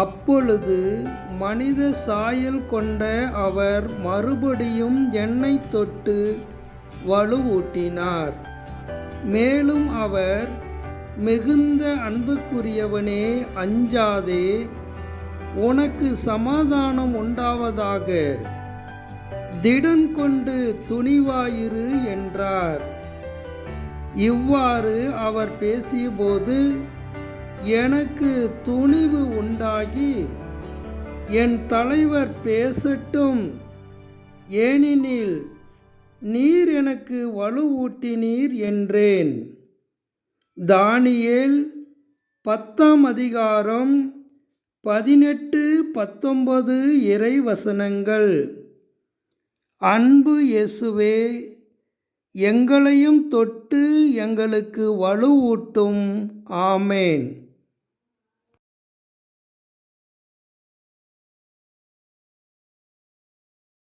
அப்பொழுது மனித சாயல் கொண்ட அவர் மறுபடியும் என்னைத் தொட்டு வலுவூட்டினார். மேலும் அவர், மிகுந்த அன்புக்குரியவனே, அஞ்சாதே, உனக்கு சமாதானம் உண்டாவதாக, திடன் கொண்டு துணிவாயிரு என்றார். இவ்வாறு அவர் பேசியபோது எனக்கு துணிவு உண்டாகி, என் தலைவர் பேசட்டும், ஏனெனில் நீர் எனக்கு வலுவூட்டினீர் என்றேன். தானியேல் 10ஆம் அதிகாரம் 18-19 இறைவசனங்கள். அன்பு இயேசுவே, எங்களையும் தொட்டு எங்களுக்கு வலுவூட்டும். ஆமேன்.